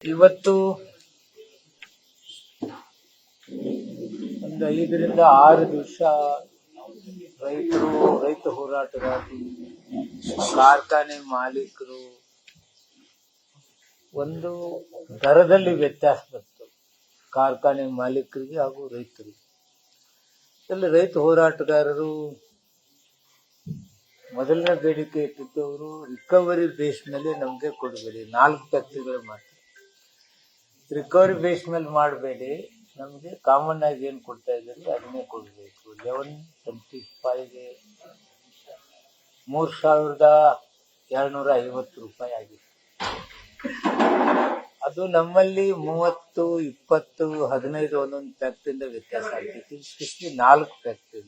ಇವತ್ತು ಒಂದು 5ರಿಂದ 6 ದಿವಸ ರೈತ ಹೋರಾಟಗಾರರು, ಕಾರ್ಖಾನೆ ಮಾಲೀಕರು ಒಂದು ದರದಲ್ಲಿ ವ್ಯತ್ಯಾಸ ಬಂತು, ಕಾರ್ಖಾನೆ ಮಾಲೀಕರಿಗೆ ಹಾಗೂ ರೈತರಿಗೆ. ಇಲ್ಲಿ ರೈತ ಹೋರಾಟಗಾರರು ಮೊದಲನೇ ಬೇಡಿಕೆ ಇಟ್ಟಿದ್ದವರು ರಿಕವರಿ ಬೇಸ್ ಮೇಲೆ ನಮಗೆ ಕೊಡಬೇಡಿ, 4 ಫ್ಯಾಕ್ಟರಿಗಳು ಮಾತ್ರ ರಿಕವರಿ ಬೇಸ್ ಮೇಲೆ ಮಾಡಬೇಡಿ, ನಮಗೆ ಕಾಮನ್ ಆಗಿ ಏನು ಕೊಡ್ತಾ ಇದ್ದೀರಿ ಅದನ್ನೇ ಕೊಡಬೇಕು. 1125ಗೆ 3250 ರೂಪಾಯಿ ಆಗಿದೆ. ಅದು ನಮ್ಮಲ್ಲಿ 30, 20, 15 ಒಂದೊಂದು ಫ್ಯಾಕ್ಟ್ರಿಯಿಂದ ವ್ಯತ್ಯಾಸ ಆಗ್ತೈತಿ, ಸ್ಪೆಷಲಿ 4 ಫ್ಯಾಕ್ಟ್ರಿ.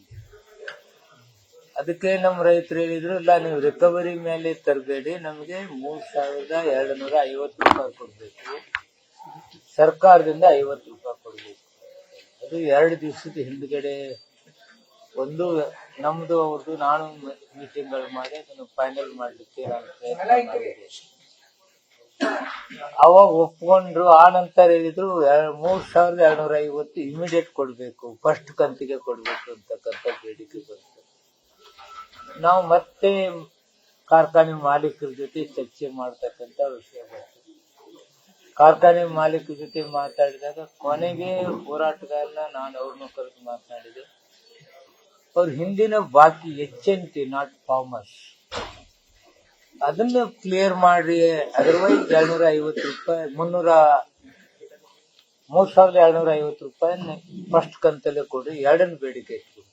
ಅದಕ್ಕೆ ನಮ್ಮ ರೈತರು ಹೇಳಿದ್ರು, ಇಲ್ಲ ನೀವು ರಿಕವರಿ ಮೇಲೆ ತರಬೇಡಿ, ನಮಗೆ 3250 ರೂಪಾಯಿ ಕೊಡಬೇಕು, ಸರ್ಕಾರದಿಂದ 50 ರೂಪಾಯಿ ಕೊಡಬೇಕು. ಅದು 2 ದಿವಸದ ಹಿಂದ್ಗಡೆ ಒಂದು ನಮ್ದು ಅವ್ರದ್ದು ನಾನು ಮೀಟಿಂಗ್ಗಳು ಮಾಡಿ ಅದನ್ನು ಫೈನಲ್ ಮಾಡ್ಲಿಕ್ಕೆ ನಾನು ಪ್ರಯತ್ನ ಮಾಡಿದೆ. ಅವಾಗ ಒಪ್ಕೊಂಡ್ರು. ಆ ನಂತರ ಹೇಳಿದ್ರು 3250 ಇಮಿಡಿಯೇಟ್ ಕೊಡ್ಬೇಕು, ಫಸ್ಟ್ ಕಂತಿಗೆ ಕೊಡ್ಬೇಕು ಅಂತಕ್ಕಂಥ ಬೇಡಿಕೆ ಬಂತು. ನಾವು ಮತ್ತೆ ಕಾರ್ಖಾನೆ ಮಾಲೀಕರ ಜೊತೆ ಚರ್ಚೆ ಮಾಡ್ತಕ್ಕಂಥ ವಿಷಯ ಬಂತು. ಕಾರ್ಖಾನೆ ಮಾಲೀಕರ ಜೊತೆ ಮಾತಾಡಿದಾಗ ಕೊನೆಗೆ ಹೋರಾಟಗಾರನ ನಾನು ಅವ್ರನ್ನ ಕರೆದು ಮಾತನಾಡಿದೆ. ಅವ್ರ ಹಿಂದಿನ ಬಾಕಿ HNT ನಾಟ್ ಫಾರ್ಮರ್ಸ್ ಅದನ್ನ ಕ್ಲಿಯರ್ ಮಾಡಿ, ಅದರ್ವೈಸ್ 250 ರೂಪಾಯಿ 3250 ರೂಪಾಯಿ ಫಸ್ಟ್ ಕಂತಲ್ಲೇ ಕೊಡಿ, 2 ಬೇಡಿಕೆ ಇಟ್ಕೊಂಡು.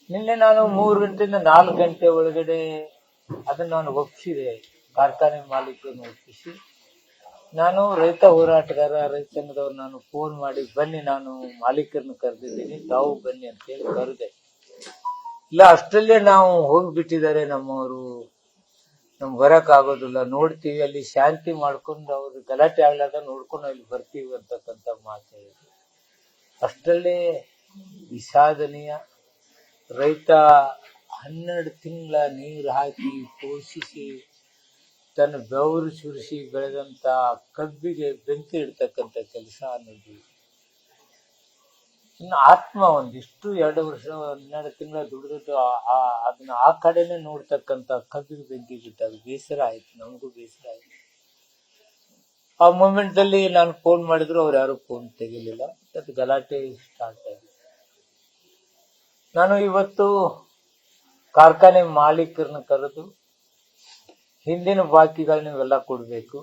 ನಿನ್ನೆ ನಾನು 3 ಗಂಟೆಯಿಂದ 4 ಗಂಟೆ ಒಳಗಡೆ ಅದನ್ನ ನಾನು ಒಪ್ಪಿಸಿದೆ. ಕಾರ್ಖಾನೆ ಮಾಲೀಕರನ್ನು ಒಪ್ಪಿಸಿ ನಾನು ರೈತ ಹೋರಾಟಗಾರ ರೈತ ಸಂಘದವ್ರು ನಾನು ಫೋನ್ ಮಾಡಿ, ಬನ್ನಿ ನಾನು ಮಾಲೀಕರನ್ನು ಕರೆದಿದ್ದೀನಿ, ತಾವು ಬನ್ನಿ ಅಂತ ಹೇಳಿ ಕರೆದೆ. ಇಲ್ಲ ಅಷ್ಟರಲ್ಲೇ ನಾವು ಹೋಗ್ಬಿಟ್ಟಿದ್ದಾರೆ ನಮ್ಮವರು, ನಮ್ಗೆ ಬರಕ್ ಆಗೋದಿಲ್ಲ, ನೋಡ್ತೀವಿ ಅಲ್ಲಿ ಶಾಂತಿ ಮಾಡ್ಕೊಂಡು ಅವ್ರು ಗಲಾಟೆ ಆಗ್ಲಾರ್ದ ನೋಡ್ಕೊಂಡು ಅಲ್ಲಿ ಬರ್ತೀವಿ ಅಂತಕ್ಕಂಥ ಮಾತು ಹೇಳಿದ್ರು. ಅಷ್ಟರಲ್ಲೇ ವಿಷಾದನೀಯ. ರೈತ 12 ತಿಂಗಳ ನೀರು ಹಾಕಿ ಪೋಷಿಸಿ ತನ್ನ ಬೆವರು ಸುರಿಸಿ ಬೆಳೆದಂತ ಕಬ್ಬಿಗೆ ಬೆಂಕಿ ಇಡ್ತಕ್ಕಂಥ ಕೆಲಸ ಅನ್ನೋದು ಇನ್ನು ಆತ್ಮ ಒಂದಿಷ್ಟು 2 ವರ್ಷ 12 ತಿಂಗಳ ದುಡಿದು ಅದನ್ನ ಆ ಕಡೆನೆ ನೋಡ್ತಕ್ಕಂಥ ಕಬ್ಬಿಗೆ ಬೆಂಕಿ ಬಿಟ್ಟಾಗ ಬೇಸರ ಆಯ್ತು, ನಮಗೂ ಬೇಸರ ಆಯ್ತು. ಆ ಮೂಮೆಂಟ್ ಅಲ್ಲಿ ನಾನು ಫೋನ್ ಮಾಡಿದ್ರು, ಅವ್ರು ಯಾರು ಫೋನ್ ತೆಗಿಲಿಲ್ಲ, ಅದು ಗಲಾಟೆ ಸ್ಟಾರ್ಟ್ ಆಗಿದೆ. ನಾನು ಇವತ್ತು ಕಾರ್ಖಾನೆ ಮಾಲೀಕರನ್ನ ಕರೆದು ಹಿಂದಿನ ಬಾಕಿಗಳನ್ನ ನೀವೆಲ್ಲ ಕೊಡಬೇಕು,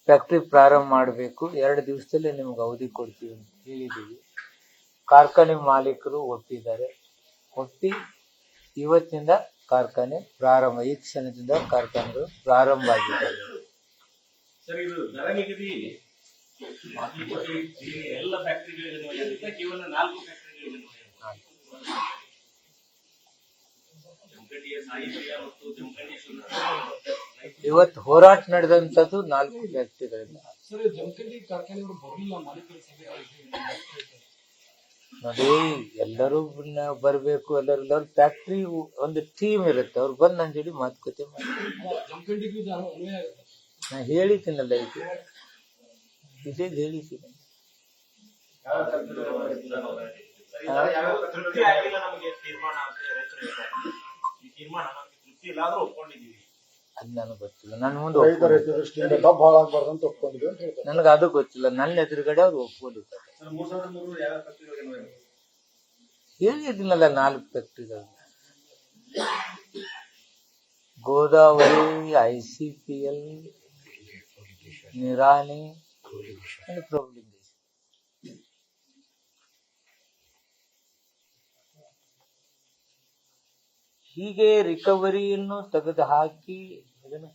ಫ್ಯಾಕ್ಟ್ರಿ ಪ್ರಾರಂಭ ಮಾಡಬೇಕು, 2 ದಿವಸದಲ್ಲೇ ನಿಮ್ಗೆ ಅವಧಿ ಕೊಡ್ತೀವಿ ಅಂತ ಹೇಳಿದ್ದೀವಿ. ಕಾರ್ಖಾನೆ ಮಾಲೀಕರು ಒಪ್ಪಿದ್ದಾರೆ. ಒಪ್ಪಿ ಇವತ್ತಿನಿಂದ ಕಾರ್ಖಾನೆ ಪ್ರಾರಂಭ, ಈ ಕ್ಷಣದಿಂದ ಕಾರ್ಖಾನೆಗಳು ಪ್ರಾರಂಭ ಆಗಿದ್ದಾರೆ. ಇವತ್ತು ಹೋರಾಟ ನಡೆದಂತದ್ದು 4 ಫ್ಯಾಕ್ಟ್ರಿಗಳಿಂದ. ನೋಡಿ, ಎಲ್ಲರೂ ಬರ್ಬೇಕು, ಎಲ್ಲರೂ ಫ್ಯಾಕ್ಟ್ರಿ ಒಂದು ಟೀಮ್ ಇರುತ್ತೆ, ಅವ್ರು ಬಂದು ನನ್ನ ಜೊತೆ ಮಾತುಕತೆ ಮಾಡಿ. ನಾ ಹೇಳಿದ್ದೀನಲ್ಲ, ಇದೇ ಹೇಳಿದ್ದೀನಿ. ಅದ್ ನನಗೆ ಗೊತ್ತಿಲ್ಲ, ನನ್ನ ಮುಂದೆ ನನಗೆ ಅದು ಗೊತ್ತಿಲ್ಲ. ನನ್ನ ಎದುರುಗಡೆ ಅವ್ರು ಒಪ್ಕೊಂಡಿದ್ದಾರೆ. ಹೇಳಿದ್ದೀನಲ್ಲ 4 ಫ್ಯಾಕ್ಟ್ರಿಗಳು, ಗೋದಾವರಿ, ICPL, ನಿರಾಣಿ, ಪ್ರಾಬ್ಲಮ್. ಹೀಗೆ ರಿಕವರಿಯನ್ನು ತೆಗೆದು ಹಾಕಿ ಇದನ್ನು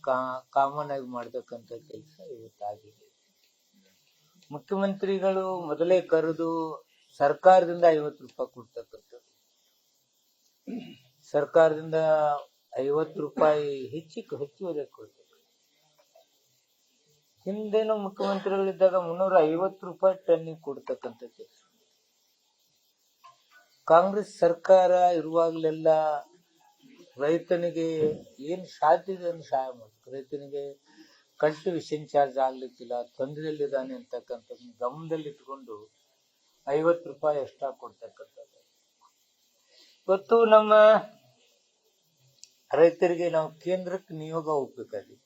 ಕಾಮನ್ ಆಗಿ ಮಾಡತಕ್ಕಂಥ ಕೆಲಸ ಇವತ್ತಾಗಿದೆ. ಮುಖ್ಯಮಂತ್ರಿಗಳು ಮೊದಲೇ ಕರೆದು ಸರ್ಕಾರದಿಂದ 50 ರೂಪಾಯಿ ಕೊಡ್ತಕ್ಕಂಥದ್ದು, ಸರ್ಕಾರದಿಂದ 50 ರೂಪಾಯಿ ಹೆಚ್ಚುವರಿ ಕೊಡ್ಬೇಕು. ಹಿಂದೇನು ಮುಖ್ಯಮಂತ್ರಿಗಳಿದ್ದಾಗ 350 ರೂಪಾಯಿ ಟನ್ನಿಗೆ ಕೊಡ್ತಕ್ಕಂಥ ಕೆಲಸ. ಕಾಂಗ್ರೆಸ್ ಸರ್ಕಾರ ಇರುವಾಗಲೆಲ್ಲ ರೈತನಿಗೆ ಏನು ಸಾಧ್ಯ ಇದೆ ಸಹಾಯ ಮಾಡಬೇಕು. ರೈತನಿಗೆ ಕಲ್ಟಿವೇಶನ್ ಚಾರ್ಜ್ ಆಗ್ಲಿಕ್ಕಿಲ್ಲ, ತೊಂದರೆಯಲ್ಲಿದ್ದಾನೆ ಅಂತಕ್ಕಂಥದ್ದನ್ನ ಗಮನದಲ್ಲಿಟ್ಕೊಂಡು 50 ರೂಪಾಯಿ ಎಕ್ಸ್ಟ್ರಾ ಕೊಡ್ತಕ್ಕಂಥದ್ದು. ಇವತ್ತು ನಮ್ಮ ರೈತರಿಗೆ ನಾವು ಕೇಂದ್ರಕ್ಕೆ ನಿಯೋಗ ಹೋಗ್ಬೇಕಾಗಿದೆ.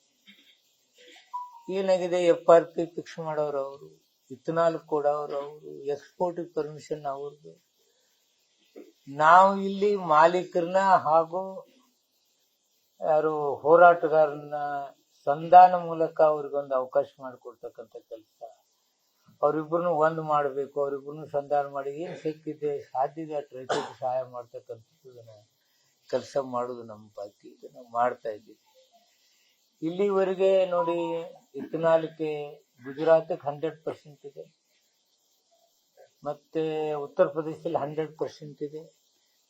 ಏನಾಗಿದೆ, FRP ಫಿಕ್ಸ್ ಮಾಡೋರು ಅವರು, ಇಥನಾಲ್ ಕೊಡೋರು ಅವರು, ಎಕ್ಸ್ಪೋರ್ಟ್ ಪರ್ಮಿಷನ್ ಅವ್ರದ್ದು. ನಾವು ಇಲ್ಲಿ ಮಾಲೀಕರನ್ನ ಹಾಗೂ ಯಾರು ಹೋರಾಟಗಾರನ ಸಂಧಾನ ಮೂಲಕ ಅವ್ರಿಗೊಂದು ಅವಕಾಶ ಮಾಡಿಕೊಡ್ತಕ್ಕಂಥ ಕೆಲಸ. ಅವ್ರಿಬ್ರು ಒಂದ್ ಮಾಡ್ಬೇಕು, ಅವ್ರಿಬ್ರು ಸಂಧಾನ ಮಾಡಿ ಏನ್ ಸಿಕ್ಕಿದೆ ಸಾಧ್ಯ ಇದೆ ಅಷ್ಟು ರೈತರಿಗೆ ಸಹಾಯ ಮಾಡ್ತಕ್ಕಂಥದ್ದು ಕೆಲಸ ಮಾಡುದು ನಮ್ಮ ಬಾಕಿ ಇದೆ, ನಾವು ಮಾಡ್ತಾ ಇದ್ದೀವಿ. ಇಲ್ಲಿವರೆಗೆ ನೋಡಿ, ಇಥನಾಲ್ಗೆ ಗುಜರಾತ್ 100% ಇದೆ, ಮತ್ತೆ ಉತ್ತರ ಪ್ರದೇಶದಲ್ಲಿ 100% ಇದೆ,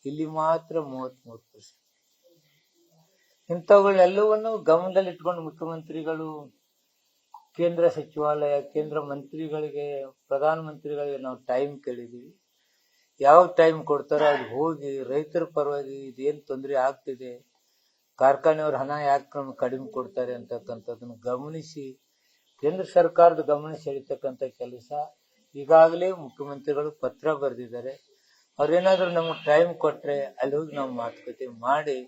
ಇಲ್ಲಿ ಮಾತ್ರ 33%. ಇಂಥವುಗಳೆಲ್ಲವನ್ನು ಗಮನದಲ್ಲಿಟ್ಕೊಂಡು ಮುಖ್ಯಮಂತ್ರಿಗಳು, ಕೇಂದ್ರ ಸಚಿವಾಲಯ, ಕೇಂದ್ರ ಮಂತ್ರಿಗಳಿಗೆ, ಪ್ರಧಾನ ಮಂತ್ರಿಗಳಿಗೆ ನಾವು ಟೈಮ್ ಕೇಳಿದೀವಿ. ಯಾವ ಟೈಮ್ ಕೊಡ್ತಾರೋ ಅಲ್ಲಿ ಹೋಗಿ ರೈತರ ಪರವಾಗಿ ಇದೇನ್ ತೊಂದರೆ ಆಗ್ತಿದೆ, ಕಾರ್ಖಾನೆಯವ್ರ ಹಣ ಯಾಕೆ ನಮ್ಗೆ ಕಡಿಮೆ ಕೊಡ್ತಾರೆ ಅಂತಕ್ಕಂಥದ್ದನ್ನು ಗಮನಿಸಿ ಕೇಂದ್ರ ಸರ್ಕಾರದ ಗಮನ ಸೆಳೀತಕ್ಕಂಥ ಕೆಲಸ ಈಗಾಗಲೇ ಮುಖ್ಯಮಂತ್ರಿಗಳು ಪತ್ರ ಬರೆದಿದ್ದಾರೆ. ಅವ್ರೇನಾದ್ರೂ ನಮ್ಗೆ ಟೈಮ್ ಕೊಟ್ರೆ ಅಲ್ಲಿ ಹೋಗಿ ನಾವು ಮಾತುಕತೆ ಮಾಡಿ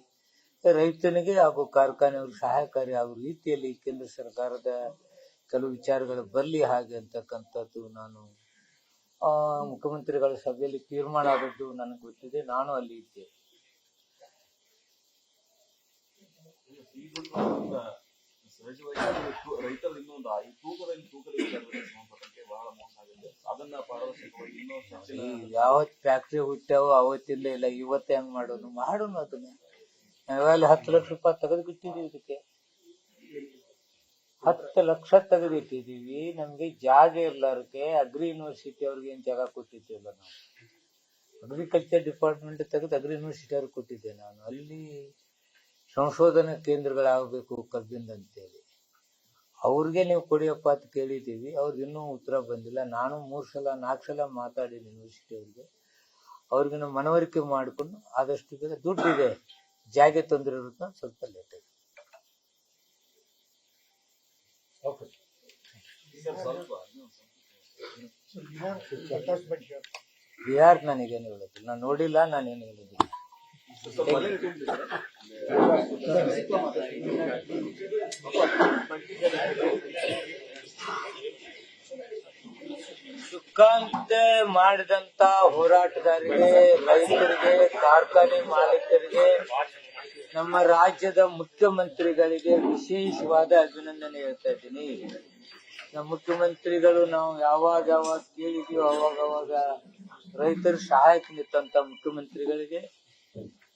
ರೈತನಿಗೆ ಹಾಗೂ ಕಾರ್ಖಾನೆಯವ್ರಿಗೆ ಸಹಾಯಕಾರಿ ಆಗೋ ರೀತಿಯಲ್ಲಿ ಕೇಂದ್ರ ಸರ್ಕಾರದ ಕೆಲವು ವಿಚಾರಗಳು ಬರಲಿ ಹಾಗೆ ಅಂತಕ್ಕಂಥದ್ದು ನಾನು ಮುಖ್ಯಮಂತ್ರಿಗಳ ಸಭೆಯಲ್ಲಿ ತೀರ್ಮಾನ ಆದದ್ದು ನನಗೆ ಗೊತ್ತಿದೆ. ನಾನು ಅಲ್ಲಿ ಇದ್ದೆ. ರೈತರು ಇನ್ನೊಂದು ಈ ತೂಕದಲ್ಲಿ ಬಹಳ ಮೋಸ ಆಗುತ್ತೆ. ಅದನ್ನ ಪಾರದರ್ಶಕವಾಗಿ ಇನ್ನೂ ಯಾವತ್ ಫ್ಯಾಕ್ಟ್ರಿ ಹುಟ್ಟ್ಯಾವ ಅವತ್ತಿಂದ ಇಲ್ಲ, ಇವತ್ತೇ ಹೆಂಗ್ ಮಾಡೋನು ಅದನ್ನ. ನಾವೆಲ್ಲ 10 ಲಕ್ಷ ರೂಪಾಯಿ ತೆಗೆದುಬಿಟ್ಟಿದೀವಿ, ಇದಕ್ಕೆ 10 ಲಕ್ಷ ತೆಗೆದಿಟ್ಟಿದೀವಿ. ನಮ್ಗೆ ಜಾಗ ಇರ್ಲಾರಕ್ಕೆ ಅಗ್ರಿ ಯೂನಿವರ್ಸಿಟಿ ಅವ್ರಿಗೆ ಏನ್ ಜಾಗ ಕೊಟ್ಟಿದ್ದೀವಲ್ಲ, ನಾವು ಅಗ್ರಿಕಲ್ಚರ್ ಡಿಪಾರ್ಟ್ಮೆಂಟ್ ತೆಗೆದು ಅಗ್ರಿ ಯೂನಿವರ್ಸಿಟಿ ಅವ್ರಿಗೆ ಕೊಟ್ಟಿದ್ದೆ ನಾನು. ಅಲ್ಲಿ ಸಂಶೋಧನಾ ಕೇಂದ್ರಗಳಾಗಬೇಕು ಕಬ್ಬಿಂದ ಅಂತೇಳಿ. ಅವ್ರಿಗೆ ನೀವು ಕೊಡಿಯಪ್ಪ ಅಂತ ಕೇಳಿದ್ದೀವಿ, ಅವ್ರಿಗೆ ಇನ್ನೂ ಉತ್ತರ ಬಂದಿಲ್ಲ. ನಾನು 3-4 ಸಲ ಮಾತಾಡಿದ್ದೀನಿ ಯೂನಿವರ್ಸಿಟಿ ಅವ್ರಿಗೆ. ಅವ್ರಿಗೆ ನಾವು ಮನವರಿಕೆ ಮಾಡಿಕೊಂಡು ಆದಷ್ಟು ಬೇಗ, ದುಡ್ಡಿದೆ, ಜಾಗ ತೊಂದರೆ ಇರುತ್ತೆ, ಸ್ವಲ್ಪ ಲೇಟ್ ಆಗಿದೆ. ಬಿಹಾರ್ ನನಗೇನು ಹೇಳೋದಿಲ್ಲ, ನಾನು ನೋಡಿಲ್ಲ, ನಾನೇನು ಹೇಳೋದಿಲ್ಲ. ಸುಖಾಂತ ಮಾಡಿದಂತ ಹೋರಾಟಗಾರರಿಗೆ, ರೈತರಿಗೆ, ಕಾರ್ಖಾನೆ ಮಾಲೀಕರಿಗೆ, ನಮ್ಮ ರಾಜ್ಯದ ಮುಖ್ಯಮಂತ್ರಿಗಳಿಗೆ ವಿಶೇಷವಾದ ಅಭಿನಂದನೆ ಹೇಳ್ತಾ ಇದ್ದೀನಿ. ನಮ್ಮ ಮುಖ್ಯಮಂತ್ರಿಗಳು ನಾವು ಯಾವಾಗ ಕೇಳಿದೀವೋ ಅವಾಗ ರೈತರ ಸಹಾಯಕ್ಕೆ ನಿಂತಂತ ಮುಖ್ಯಮಂತ್ರಿಗಳಿಗೆ,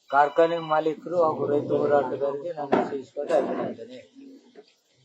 ಕಾರ್ಖಾನೆ ಮಾಲೀಕರು ಹಾಗೂ ರೈತ ಹೋರಾಟಗಾರರಿಗೆ ನಾನು ವಿಶೇಷವಾದ ಅಭಿನಂದನೆ.